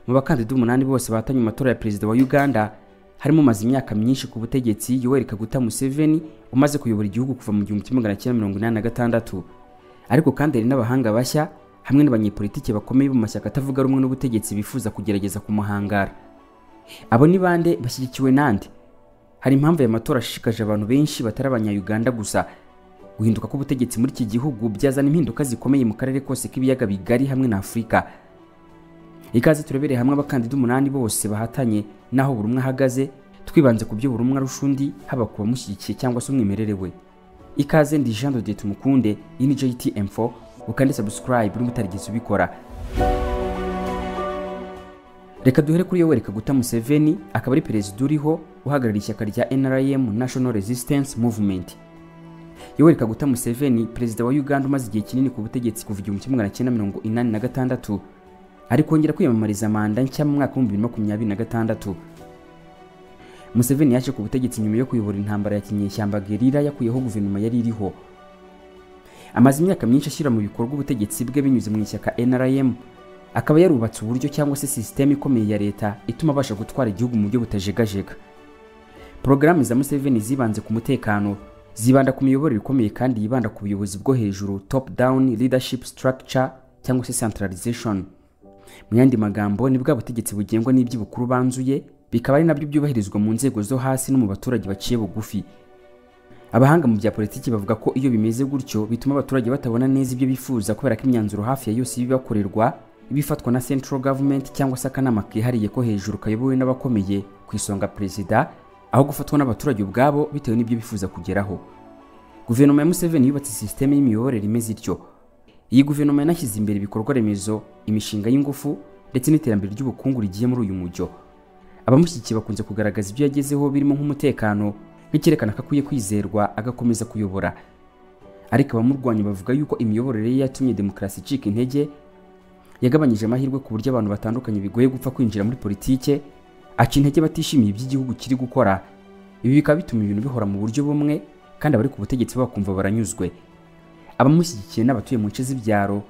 mu bakandida 8 bose bahatanye mu matora ya perezida wa Uganda harimo umaze imyaka myinshi ku butegetsi Yoweri Kaguta Museveni umaze kuyobora igihugu kuva mu 1986. Ariko kandi hari n'abahanga bashya hamwe n'abanyepolitike bakomeye mu mashyaka atavuga rumwe n'ubutegetsi bifuza kugerageza kumuhangara. Abo ni bande bashyigikiwe nande? Hari impamvu ya matora ashishikaje abantu benshi batari abanya-Uganda gusa. Guhinduka k'ubutegetsi muri iki gihugu byazana impinduka zikomeye mu karere kose k'ibiyaga bigari hamwe na Afrika. Ikaze turebereye hamwe abakandida 8 bose bahatanye naho buri umwe ahagaze, twibanze ku byo buri umwe arushundi haba kuba mushyigikiye cyangwa se umwimerere we. Ikaze ndi Jean de Tumukunde, iyi ni JTM4, ukande subscribe uri mutarigeze ubikora. Reka duhere kuri Yoweri Kaguta Museveni, akaba ari perezida uriho uhagarariye ishyaka rya NRM National Resistance Movement. Yoweri Kaguta Museveni, perezida wa Uganda umaze igihe kinini ku butegetsi kuva 1986, ari kongera kwiyamamariza manda nshya mu mwaka wa 2026. Museveni yaje ku butegetsi nyuma yo kuyobora intambara ya kinyeshyamba guerrilla yakuyeho guverinoma yari iriho. Amaze imyaka myinshi ashyira mu bikorwa ubutegetsi bwe binyuze mu ishyaka NRM, akaba yarubatse uburyo cyangwa se systeme ikomeye ya leta ituma abasha gutwara igihugu mu buryo butajegajega. Programme za Museveni zibanze ku mutekano, zibanda ku miyoborere ikomeye kandi yibanda ku buyobozi bwo hejuru, top down leadership structure cyangwa se centralization. Mu yandi magambo ni bwa butegetsi bugengwa n'iby'ubukuru banzuye, bikaba ari nabyo byubahirizwa mu nzego zo hasi no mu baturage baciye bugufi. Abahanga mu bya politiki bavuga ko iyo bimeze gutyo bituma abaturage batabona neza ibyo bifuza kubera ko imyanzuro hafi ya yose ibibakorerwa ibifatwa na central government cyangwa se akanama kihariye ko hejuru kayobowe n'abakomeye ku isonga perezida, aho gufatwa n'abaturage ubwabo bitewe n'ibyo bifuza kugeraho. Guverinoma ya Museveni yubatse systeme y'imiyoborere imeze ityo. Iyi guverinoma yanashyize imbere ibikorwa remezo, imishinga y'ingufu ndetse n'iterambere ry'ubukungu rigiye muri uyu mujyo. Abamushyigikiye bakunze kugaragaza ibyo yagezeho birimo nk'umutekano, bikerekana ko akwiye kwizerwa agakomeza kuyobora. Ariko abamurwanya bavuga yuko imiyoborere ye yatumye demokarasi icika intege, yagabanyije amahirwe ku buryo abantu batandukanye bigoye gupfa kwinjira muri politike, aca intege batishimiye iby'igihugu kiri gukora. Ibi bikaba bituma ibintu bihora mu buryo bumwe kandi abari ku butegetsi bakumva baranyuzwe. Abamushyigikiye n'abatuye mu nce z'ibyaro,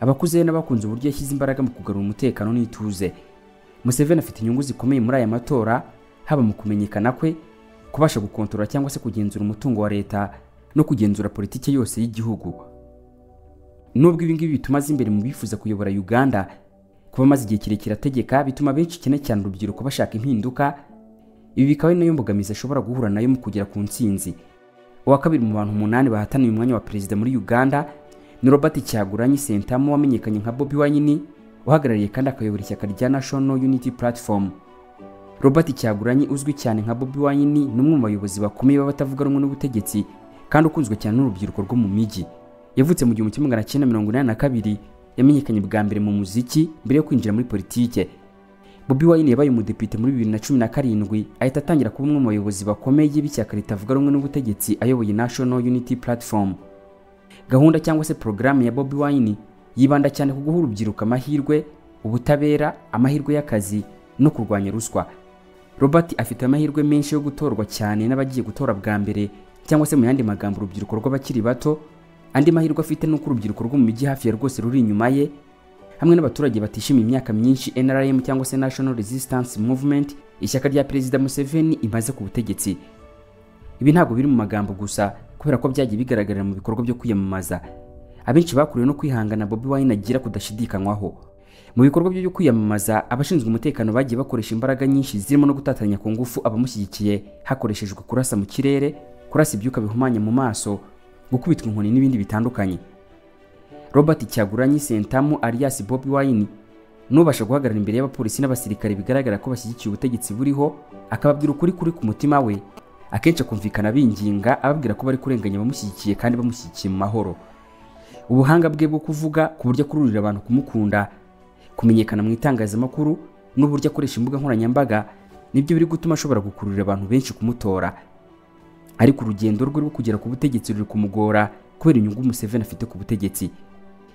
abakuze n'abakunze uburyo yashyize imbaraga mu kugarura umutekano n'ituze. Museveni afite inyungu zikomeye muri aya matora, haba mu kumenyekana kwe, kubasha gukontorora cyangwa se kugenzura umutungo wa leta no kugenzura politike yose y'igihugu. Nubwo ibi ngibi bituma imbere mu bifuza kuyobora Uganda, kuba maze igihe kirekire ategeka bituma benshi cyane urubyiruko bashaka impinduka. Ibi bikaba ari nayo mbogamizi ashobora guhura nayo mu kugera ku ntsinzi. Uwa kabiri mu bantu 8 bahataniye umwanya wa perezida muri Uganda ni Robert Kyagulanyi Ssentamu, wamenyekanye nka Bobi Wine, uhagarariye kandi akayobora ishyaka rya National Unity Platform. Robert Kyagulanyi uzwi cyane nka Bobi Wine ni umwe mu bayobozi bakomeye b'abatavuga rumwe n'ubutegetsi kandi ukunzwe cyane n'urubyiruko rwo mu mijyi. Yavutse mu 1982, yamenyekanye bwa mbere mu muziki mbere yo kwinjira muri politike. Bobi Wine yabaye umudepite muri 2017, ahita atangira kuba umwe mu bayobozi bakomeye b'ishyaka ritavuga rumwe n'ubutegetsi ayoboye National Unity Platform. Gahunda cyangwa se programme ya Bobi Wine yibanda cyane ku guha urubyiruko amahirwe, ubutabera, amahirwe y'akazi no kurwanya ruswa. Robert afite amahirwe menshi yo gutorwa cyane n'abagiye gutora bwa mbere, cyangwa se mu yandi magambo urubyiruko rw'abakiri bato. Andi mahirwe afite nuko urubyiruko rwo mu mijyi hafi ya rwose ruri inyuma ye, hamwe n'abaturage batishimiye imyaka myinshi NRM cyangwa se National Resistance Movement, ishyaka rya perezida Museveni imaze ku butegetsi. Ibi ntabwo biri mu magambo gusa, kubera ko byagiye bigaragarira mu bikorwa byo kwiyamamaza. Abenshi bakuriwe no kwihangana Bobi Wine agira kudashidikanywaho. Mu bikorwa byo kwiyamamaza, abashinzwe umutekano bagiye bakoresha imbaraga nyinshi zirimo no gutatanya ku ngufu abamushyigikiye, hakoreshejwe kurasa mu kirere, kurasa ibyuka bihumanya mu maso, gukubitwa inkoni n'ibindi bitandukanye. Robert Kyagulanyi Ssentamu alias Bobi Wine nubasha guhagarara imbere y'abapolisi n'abasirikare bigaragara ko bashyigikiye ubutegetsi buriho, akababwira ukuri kuri ku mutima we, akenshi akumvikana binginga ababwira ko bari kurenganya abamushyigikiye kandi bamushyigikiye mu mahoro. Ubuhanga bwe bwo kuvuga ku buryo akururira abantu kumukunda, kumenyekana mu itangazamakuru n'uburyo akoresha imbuga nkoranyambaga nibyo biri gutuma ashobora gukururira abantu benshi kumutora. Ariko urugendo rwe rwo kugera ku butegetsi ruri kumugora kubera inyungu Museveni afite ku butegetsi.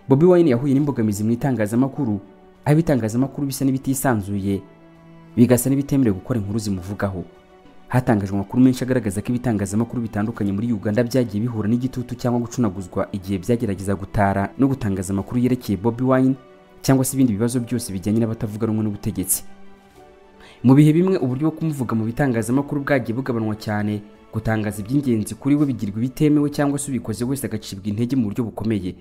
Bobi Wine yahuye n'imbogamizi mu itangazamakuru, aho ibitangazamakuru bisa n'ibitisanzuye, bigasa n'ibitemerewe gukora inkuru zimuvugaho. Hatangajwe amakuru menshi agaragaza ko ibitangazamakuru bitandukanye muri Uganda byagiye bihura n'igitutu cyangwa gucunaguzwa igihe byagerageza gutara no gutangaza amakuru yerekeye Bobi Wine cyangwa se ibindi bibazo byose bijyanye n'abatavuga rumwe n'ubutegetsi. Mu bihe bimwe uburyo bwo kumuvuga mu bitangazamakuru bwagiye bugabanwa cyane, gutangaza iby'ingenzi kuri we bigirwa bitemewe cyangwa se ubikoze wese agacibwa intege mu buryo bukomeye.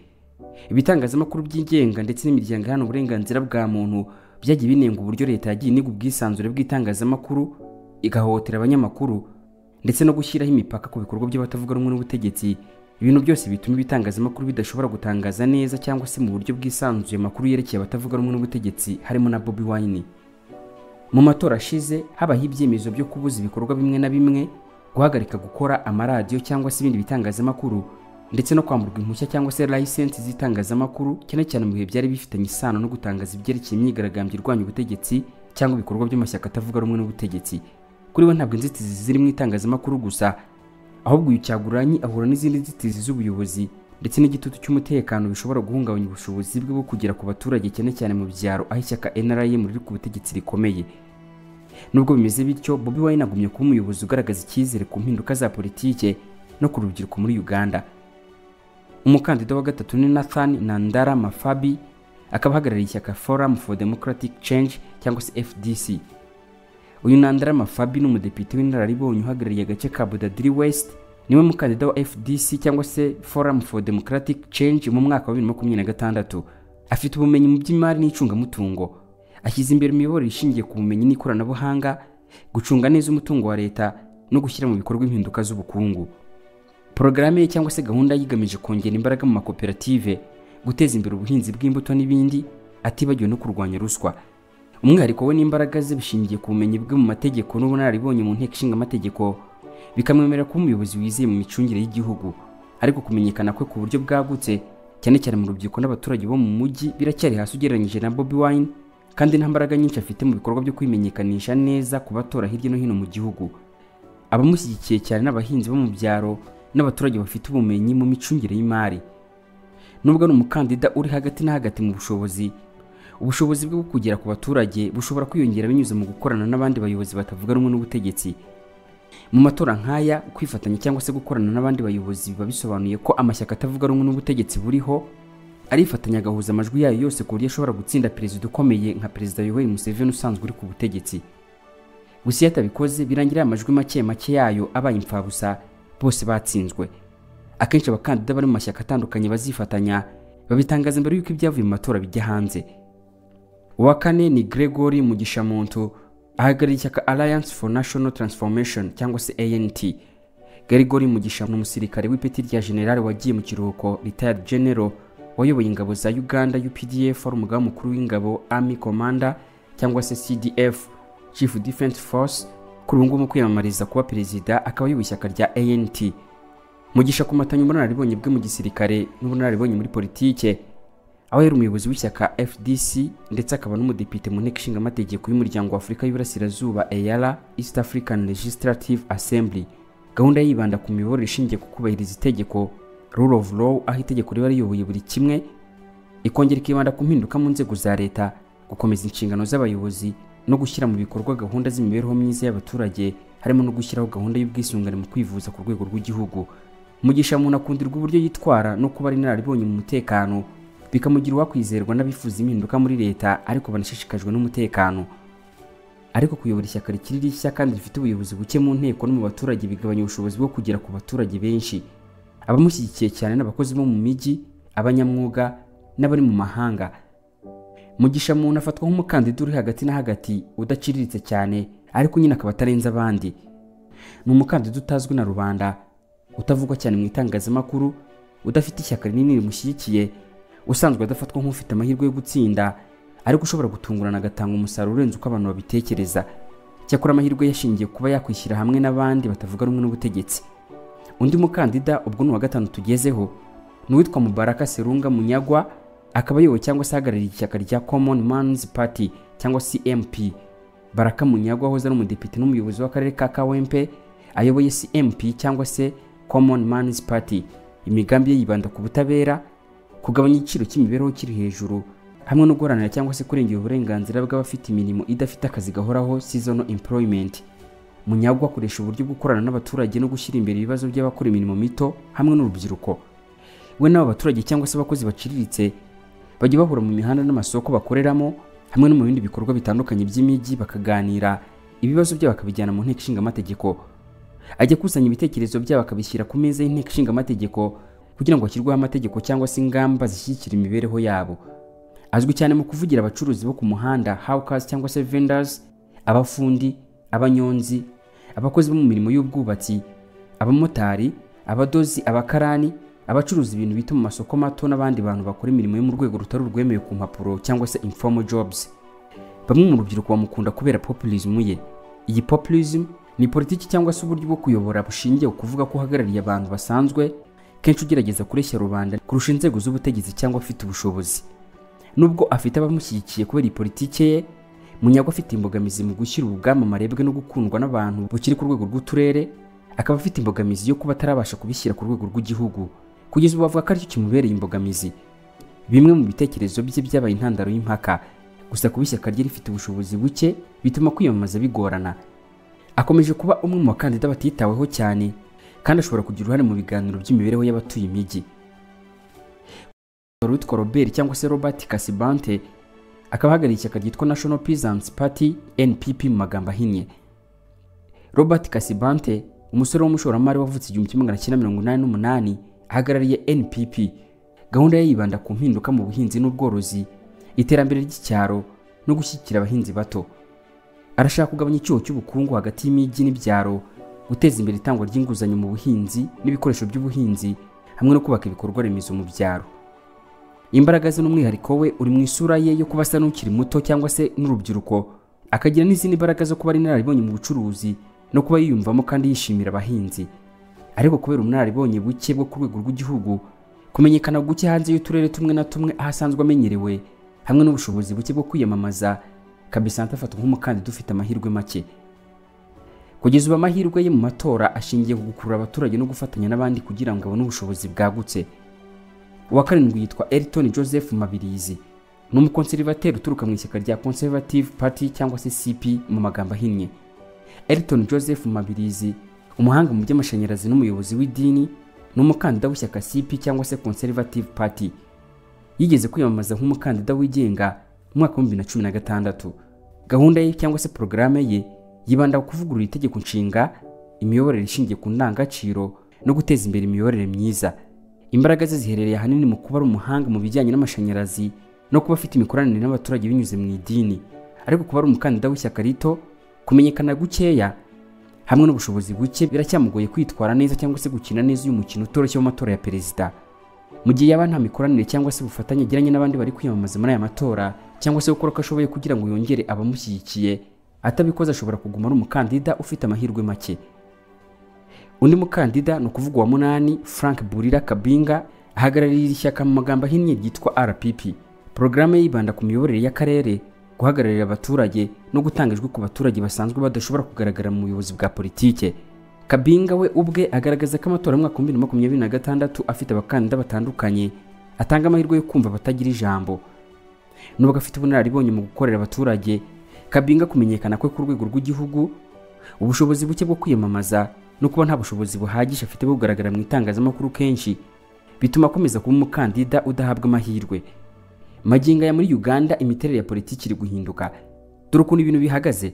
Ibitangazamakuru byigenga ndetse n'imiryango iharanira uburenganzira bwa muntu byagiye binenga uburyo leta yagiye iniga ubwisanzure bw'itangazamakuru, igahohotera abanyamakuru ndetse no gushyiraho imipaka ku bikorwa by'abatavuga rumwe n'ubutegetsi. Ibintu byose bituma ibitangazamakuru bidashobora gutangaza neza cyangwa se mu buryo bwisanzuye amakuru yerekeye abatavuga rumwe n'ubutegetsi, harimo na Bobi Wine. Mu matora ashize habaho ibyemezo byo kubuza ibikorwa bimwe na bimwe, guhagarika gukora amaradiyo cyangwa se ibindi bitangazamakuru, ndetse no kwamburwa impushya cyangwa se license z'itangazamakuru, cyane cyane mu bihe byari bifitanye isano no gutangaza ibyerekeye imyigaragambyo irwanya ubutegetsi cyangwa ibikorwa by'amashyaka atavuga rumwe n'ubutegetsi. Kuri we ntabwo inzitizi ziri mu itangazamakuru gusa, ahubwo uyu Kyagulanyi ahura n'izindi nzitizi z'ubuyobozi ndetse n'igitutu cy'umutekano bishobora guhungabanya ubushobozi bwe bwo kugera ku baturage, cyane cyane mu byaro aho ishyaka NRM riri ku butegetsi rikomeye. Nubwo bimeze bityo, Bobi Wine agumye kuba umuyobozi ugaragaza icyizere ku mpinduka za politike no ku rubyiruko muri Uganda. Umukandida wa gatatu ni Nathan Nandara Mafabi, akaba ahagarariye ishyaka Forum for Democratic Change cyangwa se FDC. Uyu Nandara Mafabi ni umudepite w'inararibonye uhagarariye agace ka Budadiri West, niwe mukandida wa FDC cyangwa se Forum for Democratic Change mu mwaka wa 2026. Afite ubumenyi mu by'imari n'icungamutungo, ashyize imbere imiyoborere ishingiye ku bumenyi n'ikoranabuhanga, gucunga neza umutungo wa leta no gushyira mu bikorwa impinduka z'ubukungu. Porogaramu ye cyangwa se gahunda yigamije kongera imbaraga mu makoperative, guteza imbere ubuhinzi bw'imbuto n'ibindi, atibagiwe no kurwanya ruswa. Umwihariko we n'imbaraga ze bishingiye ku bumenyi bwe mu mategeko n'ubunararibonye mu nteko ishinga amategeko, bikamwemerera kuba umuyobozi wizeye mu micungire y'igihugu. Ariko kumenyekana kwe ku buryo bwagutse, cyane cyane mu rubyiruko n'abaturage bo mu mujyi, biracyari hasi ugereranyije na Bobi Wine, kandi nta mbaraga nyinshi afite mu bikorwa byo kwimenyekanisha neza ku batora hirya no hino mu gihugu. Abamushyigikiye cyane n'abahinzi bo mu byaro n'abaturage bafite ubumenyi mu micungire y'imari. Nubwo ari umukandida uri hagati na hagati mu bushobozi bwe bwo kugera ku baturage bushobora kwiyongera binyuze mu gukorana n'abandi bayobozi batavuga rumwe n'ubutegetsi. Mu matora nk'aya, kwifatanya cyangwa se gukorana n'abandi bayobozi biba bisobanuye ko amashyaka atavuga rumwe n'ubutegetsi buriho arifatanya agahuza amajwi yayo yose ku buryo ashobora gutsinda perezida ukomeye nka Perezida Yoweri Museveni usanzwe uri ku butegetsi. Gusa iyo atabikoze birangira amajwi make yayo abaye imfabusa, bose batsinzwe. Akenshi abakandida bari mu mashyaka atandukanye bazifatanya babitangaza mbere y'uko ibyavuye mu matora bijya hanze. Uwa kane ni Gregory Mugishamuntu, ahagarariye ishyaka Alliance for National Transformation cyangwa se ANT. Gregory Mugisha ni umusirikare w'ipeti rya general wagiye mu kiruhuko, retired general, wayoboye ingabo za Uganda UPDF, ari umugaba mukuru w'ingabo Army Commander cyangwa se CDF, Chief Defense Force, kuri ubu ngubu mu kwiyamamariza kuba perezida akaba ayoboye ishyaka rya ANT. Mugisha kumatanya ubunararibonye bwe mu gisirikare n'ubunararibonye muri politike, aho yari umuyobozi w'ishyaka FDC ndetse akaba n'umudepite mu nteko ishinga amategeko y'umuryango wa Afurika y'Iburasirazuba EALA, East African Legislative Assembly. Gahunda yibanda ku miyoborere ishingiye ku kubahiriza itegeko, rule of law, aho itegeko riba riyoboye buri kimwe, ikongera ikibanda ku mpinduka mu nzego za leta, gukomeza inshingano z'abayobozi no gushyira mu bikorwa gahunda z'imibereho myiza y'abaturage, harimo no gushyiraho gahunda y'ubwisungane mu kwivuza ku rwego rw'igihugu. Mugisha umuntu akundirwa uburyo yitwara no kuba ari inararibonye mu mutekano, bikamugira uwakwizerwa n'abifuza impinduka muri leta ariko banashishikajwe n'umutekano. Ariko kuyobora ishyaka rikiri rishya kandi rifite ubuyobozi buke mu nteko no mu baturage bigabanya ubushobozi bwo kugera ku baturage benshi. Abamushyigikiye cyane n'abakozi bo mu mijyi, abanyamwuga n'abari mu mahanga. Mugisha umuntu afatwa nk'umukandida uri hagati na hagati, udaciriritse cyane ariko nyine akaba atarenze abandi. Ni umukandida utazwi na rubanda, utavugwa cyane mu itangazamakuru, udafite ishyaka rinini rimushyigikiye, usanzwe adafatwa nk'ufite amahirwe yo gutsinda, ariko ushobora gutungurana agatanga umusaruro urenze uko abantu babitekereza. Cyakora amahirwe yashingiye kuba yakwishyira hamwe n'abandi batavuga rumwe n'ubutegetsi. Undi mukandida ubwo ni uwa gatanu tugezeho, ni uwitwa Mubaraka Serunga Munyagwa, akaba ayoboye cyangwa se ahagarariye ishyaka rya Common Man's Party cyangwa CMP. Baraka Munyagwa ahoze ari umudepite n'umuyobozi w'akarere ka Kawempe, ayoboye CMP cyangwa se Common Man's Party. Imigambi ye yibanda ku butabera, kugabanya igiciro cy'imibereho kiri hejuru, hamwe no guharanira cyangwa se kurengera uburenganzira bw'abafite imirimo idafite akazi gahoraho, seasonal employment. Munyagwa akoresha uburyo bwo gukorana n'abaturage no gushyira imbere ibibazo by'abakora imirimo mito hamwe n'urubyiruko. We n'abo baturage cyangwa se abakozi baciriritse bajya bahura mu mihanda n'amasoko bakoreramo hamwe no mu bindi bikorwa bitandukanye by'imijyi, bakaganira ibibazo byabo bakabijyana mu nteko ishinga amategeko. Ajya kusanya ibitekerezo byabo akabishyira ku meza y'inteko ishinga amategeko kugira ngo hashyirweho amategeko cyangwa se ingamba zishyigikira imibereho yabo. Azwi cyane mu kuvugira abacuruzi bo ku muhanda, hawkers cyangwa se vendors, abafundi, abanyonzi, abakozi bo mu mirimo y'ubwubatsi, abamotari, abadozi, abakarani, abacuruza ibintu bito mu masoko mato n'abandi bantu bakora imirimo yo mu rwego rutari urwemewe ku mpapuro cyangwa se informal jobs. Bamwe mu rubyiruko bamukunda kubera populism ye. Iyi populism ni politiki cyangwa se uburyo bwo kuyobora bushingiye ku kuvuga ko uhagarariye abantu basanzwe, kenshi ugerageza kureshya rubanda kurusha inzego z'ubutegetsi cyangwa afite ubushobozi. Nubwo afite abamushyigikiye kubera iyi politiki ye, Munyago afite imbogamizi mu gushyira ubwamamare bwe no gukundwa n'abantu bukiri ku rwego rw'uturere, akaba afite imbogamizi yo kuba atarabasha kubishyira ku rwego rw'igihugu. Kugeza ubu bavuga ko aricyo kimubereye imbogamizi. Bimwe mu bitekerezo bye byabaye intandaro y'impaka, gusa kuba ishyaka rye rifite ubushobozi buke bituma kwiyamamaza bigorana. Akomeje kuba umwe mu bakandida batitaweho cyane kandi ashobora kugira uruhare mu biganiro by'imibereho y'abatuye imijyi. Witwa Robert cyangwa se Robert Kasibante akaba ahagarariye ishyaka ryitwa National Peasants Party NPP mu magambo ahinnye. Robert Kasibante, umusore w'umushoramari wavutse 1988, ahagarariye NPP. Gahunda ye yibanda ku mpinduka mu buhinzi n'ubworozi, iterambere ry'icyaro no gushyigikira abahinzi bato. Arashaka kugabanya icyuho cy'ubukungu hagati y'imijyi n'ibyaro, guteza imbere itangwa ry'inguzanyo mu buhinzi n'ibikoresho by'ubuhinzi hamwe no kubaka ibikorwa remezo mu byaro. Imbaraga ze n'umwihariko we uri mu isura ye yo kuba asa n'ukiri muto cyangwa se n'urubyiruko, akagira n'izindi mbaraga zo kuba ari inararibonye mu bucuruzi no kuba yiyumvamo kandi yishimira abahinzi. Ariko kubera umunararibonye buke bwo ku rwego rw'igihugu, kumenyekana guke hanze y'uturere tumwe na tumwe ahasanzwe amenyerewe, hamwe n'ubushobozi buke bwo kwiyamamaza, Kabisante afatwa nk'umukandida ufite amahirwe make. Kugeza ubu amahirwe ye mu matora ashingiye ku gukurura abaturage no gufatanya n'abandi kugira ngo abone ubushobozi bwagutse. Uwa karindwi yitwa Elton Joseph Mabirizi, ni umukonservateri uturuka mu ishyaka rya Conservative Party cyangwa se CP mu magambo ahinnye. Elton Joseph Mabirizi, umuhanga mu by'amashanyarazi n'umuyobozi w'idini, ni umukandida w'ishyaka CP cyangwa se Conservative Party. Yigeze kwiyamamaza nk'umukandida wigenga mu mwaka wa 2016. Gahunda ye cyangwa se porogaramu ye yibanda ku kuvugurura itegeko nshinga, imiyoborere ishingiye ku ndangagaciro no guteza imbere imiyoborere myiza. Imbaraga ze ziherereye ahanini mu kuba ari umuhanga mu bijyanye n'amashanyarazi no kuba afite imikoranire n'abaturage binyuze mu idini. Ariko kuba ari umukandida w'ishyaka rito, kumenyekana gukeya hamwe n'ubushobozi buke biracyamugoye kwitwara neza cyangwa se gukina neza uyu mukino utoroshye w'amatora ya perezida. Mu gihe yaba nta mikoranire cyangwa se ubufatanye agiranye n'abandi bari kwiyamamaza muri aya matora, cyangwa se gukora uko ashoboye kugira ngo yongere abamushyigikiye, atabikoze ashobora kuguma ari umukandida ufite amahirwe make. Undi mukandida ni ukuvuga wa munani, Frank Burira Kabinga, ahagarariye ishyaka mu magambo ahinnye ryitwa RPP. Porogaramu yibanda ku miyoborere y'akarere, guhagararira abaturage no gutanga ijwi ku baturage basanzwe badashobora kugaragara mu buyobozi bwa politike. Kabinga we ubwe agaragaza ko amatora mu mwaka wa 2026 afite abakandida batandukanye, atanga amahirwe yo kumva batagira ijambo. Nubwo afite ubunararibonye mu gukorera abaturage, Kabinga kumenyekana kwe ku rwego rw'igihugu, ubushobozi buke bwo kwiyamamaza no kuba nta bushobozi buhagije afite bwo kugaragara mu itangazamakuru kenshi, bituma akomeza kuba umukandida udahabwa amahirwe. Magingo ya muri Uganda imiterere ya politiki iri guhinduka. Dore ukuntu ibintu bihagaze.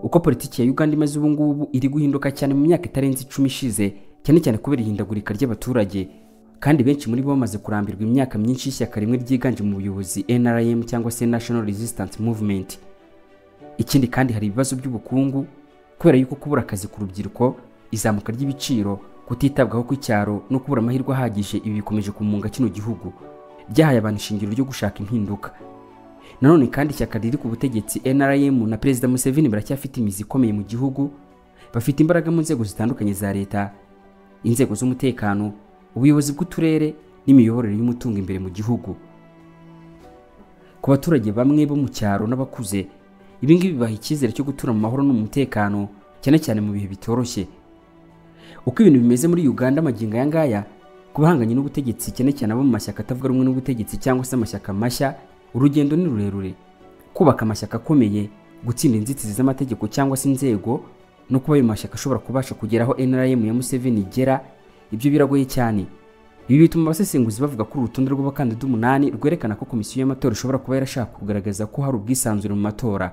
Uko politiki ya Uganda imaze ubu ngubu iri guhinduka cyane mu myaka itarenze 10 ishize, cyane cyane kubera ihindagurika ry'abaturage, kandi benshi muri bo bamaze kurambirwa imyaka myinshi y'ishyaka rimwe ryiganje mu buyobozi NRM cyangwa se National Resistance Movement. Ikindi kandi hari ibibazo by'ubukungu kubera yuko kubura akazi ku rubyiruko, izamuka ry'ibiciro, kutitabwaho kw'icyaro no kubura amahirwe ahagije, ibi bikomeje kumunga kino gihugu, byahaye abantu ishingiro ryo gushaka impinduka. Nanone kandi ishyaka riri ku butegetsi NRM na Perezida Museveni baracyafite imizi ikomeye mu gihugu, bafite imbaraga mu nzego zitandukanye za leta, inzego z'umutekano, ubuyobozi bw'uturere n'imiyoborere y'umutungo imbere mu gihugu. Ku baturage bamwe bo mu cyaro n'abakuze, ibi ngibi bibaha icyizere cyo gutura mu mahoro n'umutekano, cyane cyane mu bihe bitoroshye. Uko ibintu bimeze muri Uganda magingo aya ngaya, kubahanganye n'ubutegetsi cyane cyane abo mu mashyaka atavuga rumwe n'ubutegetsi cyangwa se amashyaka mashya, urugendo ni rurerure. Kubaka amashyaka akomeye, gutsinda inzitizi z'amategeko cyangwa se inzego, no kuba ayo mashyaka ashobora kubasha kugeraho NRM ya Museveni igera, ibyo biragoye cyane. Ibi bituma abasesenguzi bavuga ko urutonde rw'abakandida 8 rwerekana ko komisiyo y'amatora ishobora kuba yarashaka kugaragaza ko hari ubwisanzure mu matora.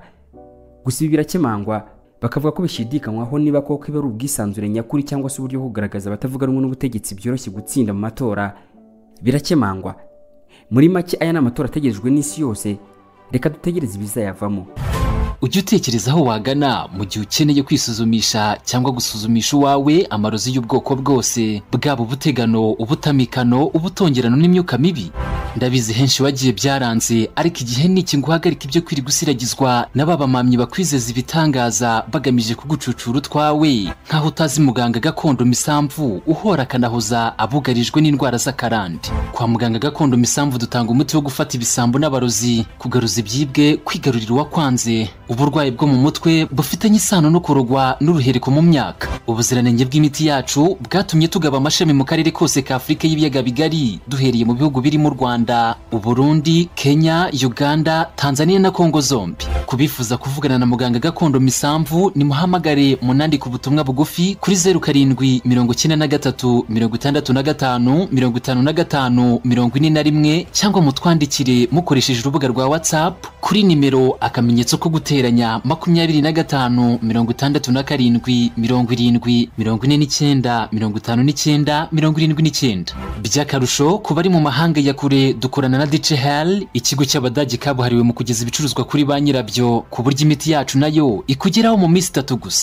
Gusa ibi birakemangwa, bakavuga ko bishidikanywaho niba koko iba ari ubwisanzure nyakuri cyangwa se uburyo bwo kugaragaza abatavuga rumwe n'ubutegetsi byoroshye gutsinda mu matora. Birakemangwa. Muri make aya ni amatora ategerejwe n'isi yose, reka dutegereze ibizayavamo. Ujye utekereza aho wagana mu gihe ukeneye kwisuzumisha cyangwa gusuzumisha uwawe amarozi y'ubwoko bwose, bwaba ubutegano, ubutamikano, ubutongerano n'imyuka mibi. Ndabizi henshi wagiye byaranze, ariko igihe niki ngo uhagarike ibyo kwiri gusiragizwa n'ababamamyi bakwizeza ibitangaza bagamije kugucucura utwawe, nkaho utazi muganga gakondo Misamvu uhora akanahoza abugarijwe n'indwara z'akarande. Kwa muganga gakondo Misamvu dutanga umuti wo gufata ibisambo n'abarozi, kugaruza ibyibwe, kwigarurira uwakwanze, uburwayi bwo mu mutwe bufitanye isano no kurogwa n'uruhereko mu myaka. Ubuziranenge bw'imiti yacu bwatumye tugaba amashami mu karere kose ka Afurika y'ibiyaga bigari, duhereye mu bihugu birimo Rwanda, Uburundi, Kenya, Uganda, Tanzania na Kongo zombi. Kubifuza kuvugana na muganga gakondo Misamvu ni muhamagare munandika ubutumwa bugufi kuri 0793 65 55 41 cyangwa mutwandikire mukoresheje urubuga rwa WhatsApp kuri nimero akamenyetso ko guteranya 25 67 70 49 59 79. By'akarusho ku bari mu mahanga ya kure dukorana na DHL, ikigo cy'Abadage kabuhariwe mu kugeza ibicuruzwa kuri ba nyirabyo, ku buryo imiti yacu nayo ikugeraho mu minsi 3 gusa.